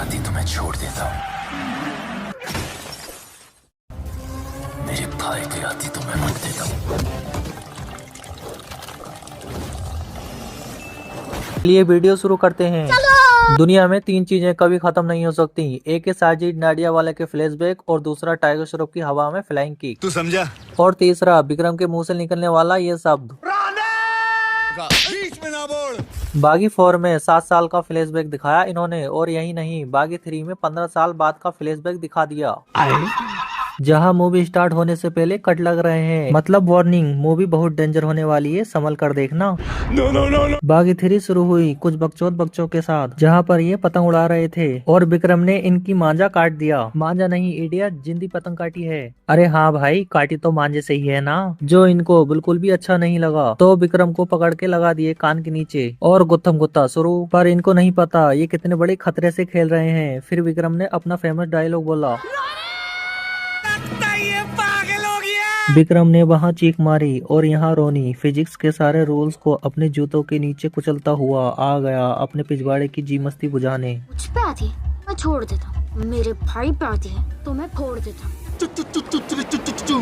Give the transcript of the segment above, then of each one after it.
आती तो मैं छोड़ देता हूँ, मेरे भाई पे आती तो मैं मर देता हूँ। तू समझा? और तीसरा विक्रम के मुंह से निकलने वाला ये शब्द। बीच में ना बोल। बागी 4 में 7 साल का फ्लैशबैक दिखाया इन्होंने, और यही नहीं, बागी 3 में 15 साल बाद का फ्लैशबैक दिखा दिया। जहां मूवी स्टार्ट होने से पहले कट लग रहे हैं, मतलब वार्निंग, मूवी बहुत डेंजर होने वाली है, संभल कर देखना। No no no no. Baaghi 3 शुरू हुई कुछ बकचोद बच्चों के साथ, जहां पर ये पतंग उड़ा रहे थे और विक्रम ने इनकी मांजा काट दिया। मांजा नहीं इडियट, जिंदी पतंग काटी है। अरे हाँ भाई, काटी तो मांजे से ही है ना। जो इनको बिल्कुल भी अच्छा नहीं लगा तो विक्रम को पकड़ के लगा दिए कान के नीचे और गुत्थम गुत्ता शुरू। पर इनको नहीं पता ये कितने बड़े खतरे से खेल रहे हैं। फिर विक्रम ने अपना फेमस डायलॉग बोला। विक्रम ने वहाँ चीख मारी और यहाँ रोनी फिजिक्स के सारे रूल्स को अपने जूतों के नीचे कुचलता हुआ आ गया अपने पिछवाड़े की जी मस्ती बुझाने। मुझ पे आती है मैं छोड़ देता हूँ, मेरे भाई पे आती है तो मैं फोड़ देता हूँ।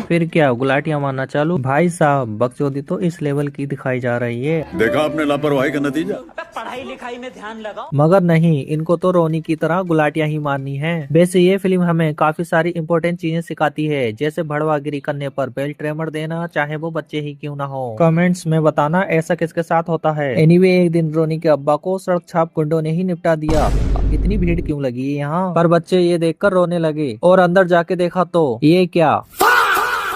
फिर क्या गुलाटियां मारना चालू। भाई साहब, बकचोदी तो इस लेवल की दिखाई जा रही है। देखा आपने लापरवाही का नतीजा। पढ़ाई लिखाई में ध्यान लगाओ। मगर नहीं, इनको तो रोनी की तरह गुलाटियां ही मारनी है। वैसे ये फिल्म हमें काफी सारी इंपॉर्टेंट चीजें सिखाती है, जैसे भड़वागिरी करने पर बेल्ट ट्रेमर देना, चाहे वो बच्चे ही क्यों ना हो। कमेंट्स में बताना ऐसा किसके साथ होता है। एनीवे, एक दिन रोनी के अब्बा को सड़क छाप गुंडों ने ही निपटा दिया। इतनी भीड़ क्यों लगी है यहाँ पर? बच्चे ये देखकर रोने लगे और अंदर जाके देखा तो ये क्या,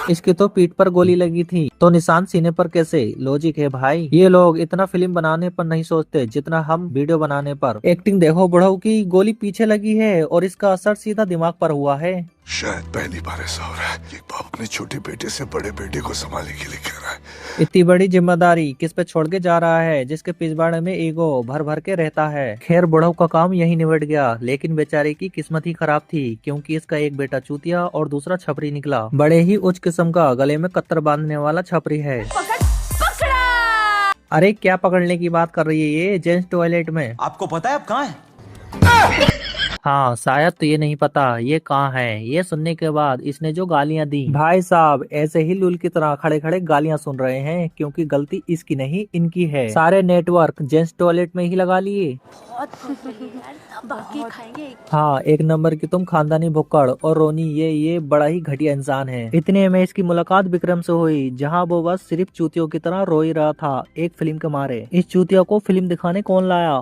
इसकी तो पीठ पर गोली लगी थी, तो निशान सीने पर कैसे? लॉजिक है भाई। ये लोग इतना फिल्म बनाने पर नहीं सोचते जितना हम वीडियो बनाने पर। एक्टिंग देखो बुढ़ऊ की, गोली पीछे लगी है और इसका असर सीधा दिमाग पर हुआ है। शायद पहली बार ऐसा हो रहा है कि बाप अपने छोटे बेटे से बड़े बेटे को संभालने के लिए कह रहा है। इतनी बड़ी जिम्मेदारी किस पे छोड़ के जा रहा है, जिसके पिछवाड़े में ईगो भर भर के रहता है। खैर, बुढ़ऊ का काम यही निबट गया, लेकिन बेचारे की किस्मत ही खराब थी, क्योंकि इसका एक बेटा चूतिया और दूसरा छपरी निकला। बड़े ही उच्च किस्म का, गले में कत्तर बांधने वाला छपरी है। अरे क्या पकड़ने की बात कर रही है ये? जेंट्स टॉयलेट में। आपको पता है आप कहाँ हैं? हाँ, शायद तो ये नहीं पता ये कहाँ है। ये सुनने के बाद इसने जो गालियाँ दी, भाई साहब ऐसे ही लूल की तरह खड़े खड़े गालियाँ सुन रहे हैं, क्योंकि गलती इसकी नहीं इनकी है। सारे नेटवर्क जेंट्स टॉयलेट में ही लगा लिए। बाकी खाएंगे। हाँ, एक नंबर की तुम खानदानी भुक्कड़। और रोनी ये बड़ा ही घटिया इंसान है। इतने में इसकी मुलाकात विक्रम से हुई, जहाँ वो बस सिर्फ चूतियों की तरह रो ही रहा था एक फिल्म के मारे। इस चूतिया को फिल्म दिखाने कौन लाया?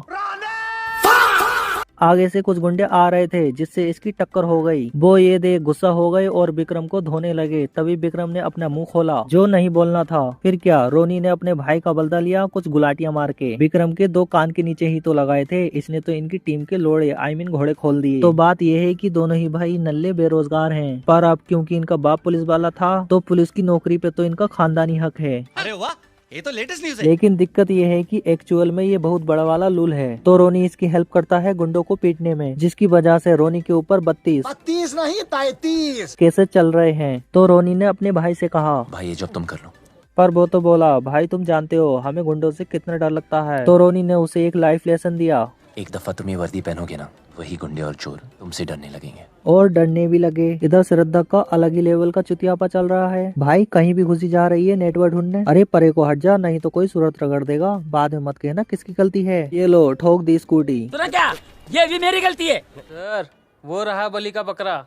आगे से कुछ गुंडे आ रहे थे, जिससे इसकी टक्कर हो गई। वो ये देख गुस्सा हो गए और विक्रम को धोने लगे। तभी विक्रम ने अपना मुंह खोला, जो नहीं बोलना था। फिर क्या, रोनी ने अपने भाई का बदला लिया कुछ गुलाटियां मार के। विक्रम के 2 कान के नीचे ही तो लगाए थे, इसने तो इनकी टीम के लोड़े घोड़े खोल दिए। तो बात यह है कि दोनों ही भाई नल्ले बेरोजगार हैं, पर अब क्योंकि इनका बाप पुलिस वाला था, तो पुलिस की नौकरी पे तो इनका खानदानी हक है। अरे वाह, ये तो लेटेस्ट न्यूज़ है। लेकिन दिक्कत ये है कि एक्चुअल में ये बहुत बड़ा वाला लूल है। तो रोनी इसकी हेल्प करता है गुंडों को पीटने में, जिसकी वजह से रोनी के ऊपर 32 नहीं 33 केसेस चल रहे हैं। तो रोनी ने अपने भाई से कहा, भाई ये जब तुम कर लो। पर वो तो बोला, भाई तुम जानते हो हमें गुंडों से कितना डर लगता है। तो रोनी ने उसे एक लाइफ लेसन दिया। एक दफा तुम ये वर्दी पहनोगे ना, वही गुंडे और चोर तुमसे डरने लगेंगे। और डरने भी लगे। इधर श्रद्धा का अलग ही लेवल का चुतियापा चल रहा है। भाई कहीं भी घुसी जा रही है नेटवर्क ढूंढने। अरे परे को हट जा, नहीं तो कोई सूरत रगड़ देगा। बाद में मत कहना किसकी गलती है। ये लो, ठोक दी स्कूटी। सुना क्या, ये भी मेरी गलती है। सर, वो रहा बलि का बकरा।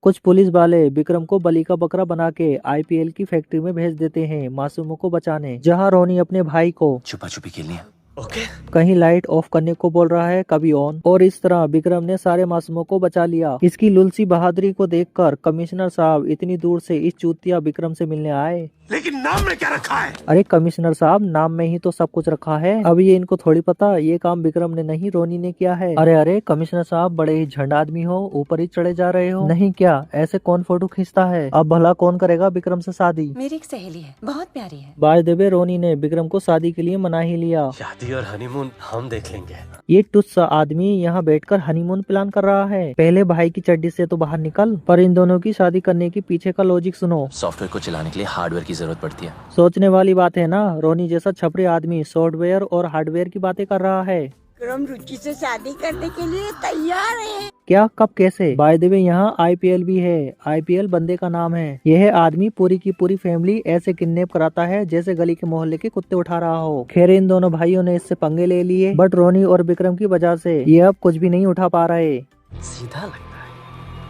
कुछ पुलिस वाले विक्रम को बलि का बकरा बना के IPL की फैक्ट्री में भेज देते हैं मासूमों को बचाने, जहां रोनी अपने भाई को छुपा छुपी खेलनी है। कहीं लाइट ऑफ करने को बोल रहा है, कभी ऑन। और इस तरह विक्रम ने सारे मासूमों को बचा लिया। इसकी लुलसी बहादुरी को देखकर कमिश्नर साहब इतनी दूर से इस चूतिया विक्रम से मिलने आए। लेकिन नाम में क्या रखा है? अरे कमिश्नर साहब, नाम में ही तो सब कुछ रखा है। अब ये इनको थोड़ी पता ये काम विक्रम ने नहीं रोनी ने किया है। अरे कमिश्नर साहब, बड़े ही झंड आदमी हो, ऊपर ही चढ़े जा रहे हो। नहीं क्या, ऐसे कौन फोटो खींचता है? अब भला कौन करेगा विक्रम से शादी? मेरी एक सहेली है, बहुत प्यारी है। बाय द वे, रोनी ने विक्रम को शादी के लिए मना ही लिया। शादी और हनीमून हम देख लेंगे। ये टुस्सा आदमी यहाँ बैठकर हनीमून प्लान कर रहा है। पहले भाई की चड्डी से तो बाहर निकल। पर इन दोनों की शादी करने के पीछे का लॉजिक सुनो। सॉफ्टवेयर को चलाने के लिए हार्डवेयर की जरूरत पड़ती है। सोचने वाली बात है ना। रोनी जैसा छपरी आदमी सॉफ्टवेयर और हार्डवेयर की बातें कर रहा है। हम रुचि से शादी करने के लिए तैयार हैं। क्या, कब, कैसे? बाय द वे यहाँ IPL भी है। IPL बंदे का नाम है। यह आदमी पूरी की पूरी फैमिली ऐसे किडनैप कराता है जैसे गली के मोहल्ले के कुत्ते उठा रहा हो। खैर इन दोनों भाइयों ने इससे पंगे ले लिए, बट रोनी और विक्रम की वजह से ये अब कुछ भी नहीं उठा पा रहे। सीधा लगता है।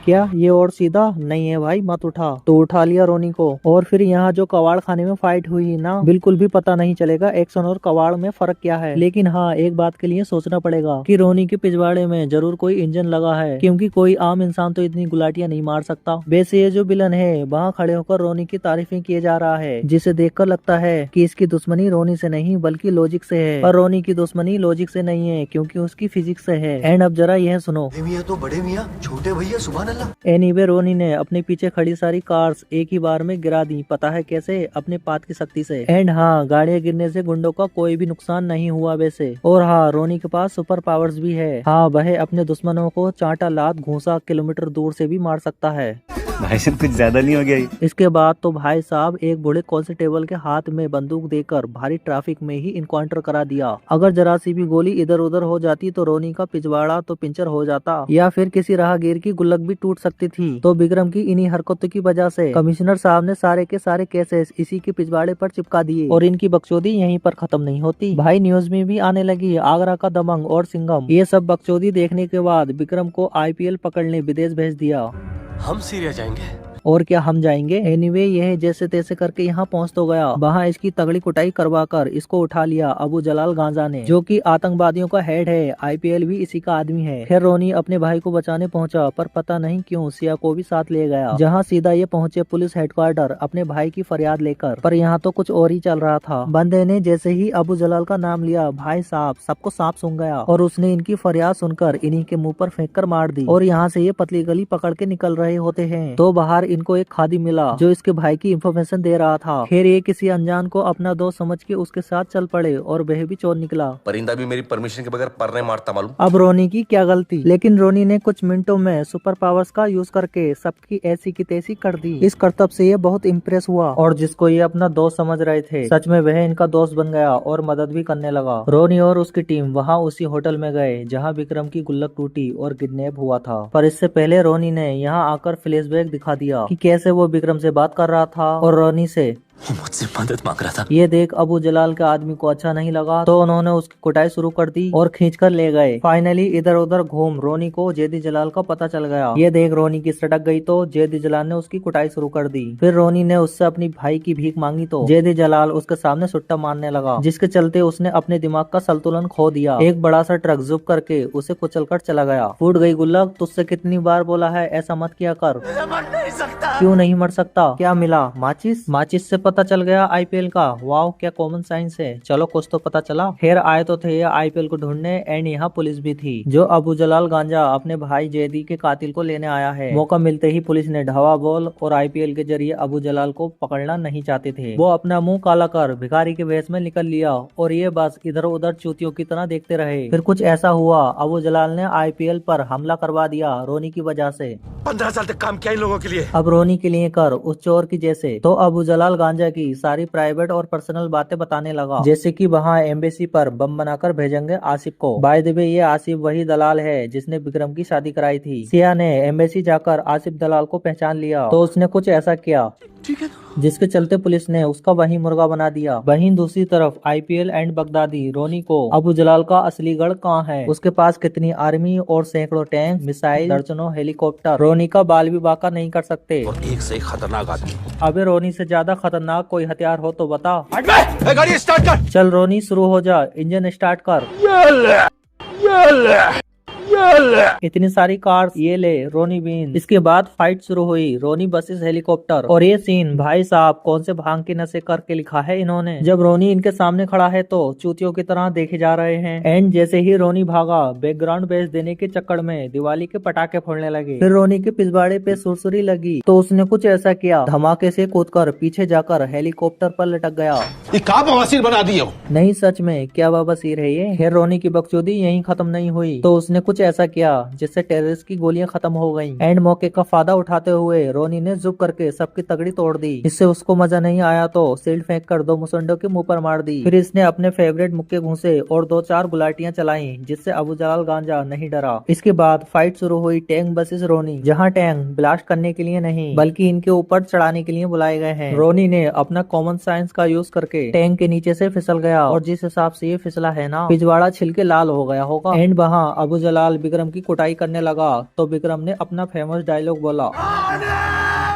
क्या ये और सीधा नहीं है भाई, मत उठा। तो उठा लिया रोनी को, और फिर यहाँ जो कबाड़ खाने में फाइट हुई ना, बिल्कुल भी पता नहीं चलेगा एक्शन और कबाड़ में फर्क क्या है। लेकिन हाँ, एक बात के लिए सोचना पड़ेगा कि रोनी के पिछवाड़े में जरूर कोई इंजन लगा है, क्योंकि कोई आम इंसान तो इतनी गुलाटियाँ नहीं मार सकता। वैसे ये जो विलन है वहाँ खड़े होकर रोनी की तारीफें किए जा रहा है, जिसे देखकर लगता है कि इसकी दुश्मनी रोनी से नहीं बल्कि लॉजिक से है। पर रोनी की दुश्मनी लॉजिक से नहीं है, क्योंकि उसकी फिजिक्स से है। एंड अब जरा यह सुनो। मियाँ तो बड़े मियाँ, छोटे भैया सुभान अल्लाह। एनीवे रोनी ने अपने पीछे खड़ी सारी कार्स एक ही बार में गिरा दी। पता है कैसे? अपने पात की शक्ति से। एंड हाँ, गाड़ियाँ गिरने से गुंडों का कोई भी नुकसान नहीं हुआ वैसे। और हाँ, रोनी के पास सुपर पावर्स भी है। हाँ, वह अपने दुश्मनों को चांटा, लात, घूंसा किलोमीटर दूर से भी मार सकता है। भाई साहब कुछ ज्यादा नहीं हो गया ये? इसके बाद तो भाई साहब एक बूढ़े कांस्टेबल के हाथ में बंदूक देकर भारी ट्रैफिक में ही इनकाउंटर करा दिया। अगर जरा सी भी गोली इधर उधर हो जाती तो रोनी का पिछवाड़ा तो पिंचर हो जाता, या फिर किसी राहगीर की गुल्लक भी टूट सकती थी। तो विक्रम की इन्हीं हरकतों की वजह से कमिश्नर साहब ने सारे के सारे केसेस इसी के पिछवाड़े पर चिपका दिए, और इनकी बकचोदी यहीं पर खत्म नहीं होती। भाई न्यूज में भी आने लगी आगरा का दबंग और सिंघम। ये सब बकचोदी देखने के बाद विक्रम को IPL पकड़ने विदेश भेज दिया। हम सीरिया जाएंगे। और क्या, हम जाएंगे। एनीवे यह जैसे तैसे करके यहाँ पहुँच तो गया। वहाँ इसकी तगड़ी कुटाई करवा कर इसको उठा लिया अबू जलाल गांजा ने, जो कि आतंकवादियों का हेड है। IPL भी इसी का आदमी है। खैर रोनी अपने भाई को बचाने पहुंचा, पर पता नहीं क्यों सिया को भी साथ ले गया, जहाँ सीधा ये पहुंचे पुलिस हेडक्वार्टर अपने भाई की फरियाद लेकर। पर यहाँ तो कुछ और ही चल रहा था। बंदे ने जैसे ही अबू जलाल का नाम लिया, भाई साहब सबको सांप सूंघ गया, और उसने इनकी फरियाद सुनकर इन्हीं के मुँह पर फेंक कर मार दी। और यहाँ से ये पतली गली पकड़ के निकल रहे होते हैं तो बाहर इनको एक खादी मिला जो इसके भाई की इंफॉर्मेशन दे रहा था। खैर ये किसी अनजान को अपना दोस्त समझ के उसके साथ चल पड़े, और वह भी चोर निकला। परिंदा भी मेरी परमिशन के बगैर पर नहीं मारता मालूम। अब रोनी की क्या गलती। लेकिन रोनी ने कुछ मिनटों में सुपर पावर्स का यूज करके सबकी ऐसी की तैसी कर दी। इस करतब से ये बहुत इम्प्रेस हुआ, और जिसको ये अपना दोस्त समझ रहे थे, सच में वह इनका दोस्त बन गया और मदद भी करने लगा। रोनी और उसकी टीम वहाँ उसी होटल में गए जहाँ विक्रम की गुल्लक टूटी और किडनैप हुआ था। पर इससे पहले रोनी ने यहाँ आकर फ्लैशबैक दिखा दिया कि कैसे वो विक्रम से बात कर रहा था और रोनी से मुझसे मदद मांग रहा था। ये देख अबू जलाल के आदमी को अच्छा नहीं लगा, तो उन्होंने उसकी कुटाई शुरू कर दी और खींचकर ले गए। फाइनली इधर उधर घूम रोनी को जेदी जलाल का पता चल गया। ये देख रोनी की सटक गई तो जेदी जलाल ने उसकी कुटाई शुरू कर दी। फिर रोनी ने उससे अपनी भाई की भीख मांगी तो जेदी जलाल उसके सामने सुट्टा मारने लगा, जिसके चलते उसने अपने दिमाग का संतुलन खो दिया। एक बड़ा सा ट्रक जुप करके उसे कुचलकर चला गया। फूट गई गुल्लक। तुझसे कितनी बार बोला है ऐसा मत किया कर। क्यों नहीं मर सकता? क्या मिला? माचिस। माचिस से पता चल गया IPL का। वाओ, क्या कॉमन साइंस है। चलो कुछ तो पता चला। खैर आए तो थे ये IPL को ढूंढने, एंड यहाँ पुलिस भी थी, जो अबू जलाल गांजा अपने भाई जेदी के कातिल को लेने आया है। मौका मिलते ही पुलिस ने ढावा बोल और IPL के जरिए अबू जलाल को पकड़ना नहीं चाहते थे। वो अपना मुंह काला कर भिखारी के वेश में निकल लिया, और ये बस इधर उधर चूतियों की तरह देखते रहे। फिर कुछ ऐसा हुआ, अबू जलाल ने IPL पर हमला करवा दिया रोनी की वजह से। 15 साल तक काम किया इन लोगों के लिए। अब रोनी के लिए कर उस चोर की जैसे। तो अबू जलाल गांजा की सारी प्राइवेट और पर्सनल बातें बताने लगा, जैसे कि वहाँ एम्बेसी पर बम बनाकर भेजेंगे आसिफ को। बाय द वे ये आसिफ वही दलाल है जिसने विक्रम की शादी कराई थी। सिया ने एम्बेसी जाकर आसिफ दलाल को पहचान लिया, तो उसने कुछ ऐसा किया जिसके चलते पुलिस ने उसका वही मुर्गा बना दिया। वहीं दूसरी तरफ IPL एंड बगदादी रोनी को अबू जलाल का असली गढ़ कहाँ है, उसके पास कितनी आर्मी और सैकड़ों टैंक, मिसाइल, दर्जनों हेलीकॉप्टर रोनी का बाल भी बाका नहीं कर सकते। और एक से एक खतरनाक आदमी। अबे रोनी से ज्यादा खतरनाक कोई हथियार हो तो बता। गाड़ी स्टार्ट कर। चल रोनी शुरू हो जा, इंजन स्टार्ट कर। इतनी सारी कार्स, ये ले रोनी बीन। इसके बाद फाइट शुरू हुई, रोनी वर्सेस हेलीकॉप्टर। और ये सीन भाई साहब कौन से भांग के नशे करके लिखा है इन्होंने। जब रोनी इनके सामने खड़ा है तो चूतियों की तरह देखे जा रहे हैं। एंड जैसे ही रोनी भागा, बैकग्राउंड बेस देने के चक्कर में दिवाली के पटाखे फोड़ने लगे। फिर रोनी के पिछवाड़े पे सुरसुरी लगी तो उसने कुछ ऐसा किया, धमाके से कूदकर पीछे जाकर हेलीकॉप्टर पर लटक गया। ये कहाँ बवासीर बना दिए हो? नहीं सच में क्या बवासीर है ये। खैर रोनी की बकचोदी यहीं खत्म नहीं हुई, तो उसने कुछ कुछ ऐसा किया जिससे टेररिस्ट की गोलियां खत्म हो गयी। एंड मौके का फायदा उठाते हुए रोनी ने जुक करके सबकी तगड़ी तोड़ दी। इससे उसको मजा नहीं आया तो शील्ड फेंक कर 2 मुसंडों के मुंह पर मार दी। फिर इसने अपने फेवरेट मुक्के घूंसे और 2-4 गुलाटियां चलाई, जिससे अबू जलाल गांजा नहीं डरा। इसके बाद फाइट शुरू हुई टैंक वर्सेस रोनी, जहां टैंक ब्लास्ट करने के लिए नहीं बल्कि इनके ऊपर चढ़ाने के लिए बुलाए गए हैं। रोनी ने अपना कॉमन साइंस का यूज करके टैंक के नीचे से फिसल गया और जिस हिसाब से ये फिसला है ना, पिछवाड़ा छिलके लाल हो गया होगा। एंड वहाँ अबू जलाल विक्रम की कुटाई करने लगा तो विक्रम ने अपना फेमस डायलॉग बोला,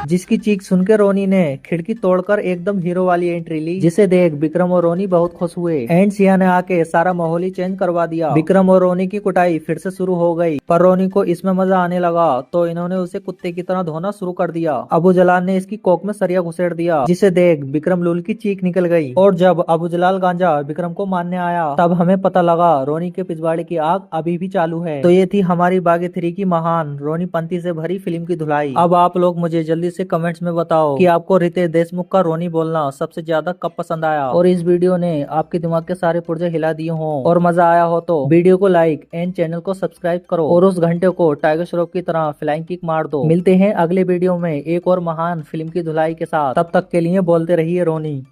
जिसकी चीख सुन के रोनी ने खिड़की तोड़कर एकदम हीरो वाली एंट्री ली, जिसे देख विक्रम और रोनी बहुत खुश हुए। एंड सिया ने आके सारा माहौल ही चेंज करवा दिया। विक्रम और रोनी की कुटाई फिर से शुरू हो गई, पर रोनी को इसमें मजा आने लगा तो इन्होंने उसे कुत्ते की तरह धोना शुरू कर दिया। अबू जलाल ने इसकी कोक में सरिया घुसेड़ दिया, जिसे देख विक्रम लूल की चीख निकल गई। और जब अबू जलाल गांजा विक्रम को मारने आया तब हमें पता लगा रोनी के पिछवाड़े की आग अभी भी चालू है। तो ये थी हमारी बागी 3 की महान रोनी पंथी से भरी फिल्म की धुलाई। अब आप लोग मुझे जल्दी से कमेंट्स में बताओ कि आपको रितेश देशमुख का रोनी बोलना सबसे ज्यादा कब पसंद आया, और इस वीडियो ने आपके दिमाग के सारे पुर्जे हिला दिए हों और मजा आया हो तो वीडियो को लाइक एंड चैनल को सब्सक्राइब करो और उस घंटे को टाइगर श्रॉफ की तरह फ्लाइंग किक मार दो। मिलते हैं अगले वीडियो में एक और महान फिल्म की धुलाई के साथ। तब तक के लिए बोलते रहिए रोनी।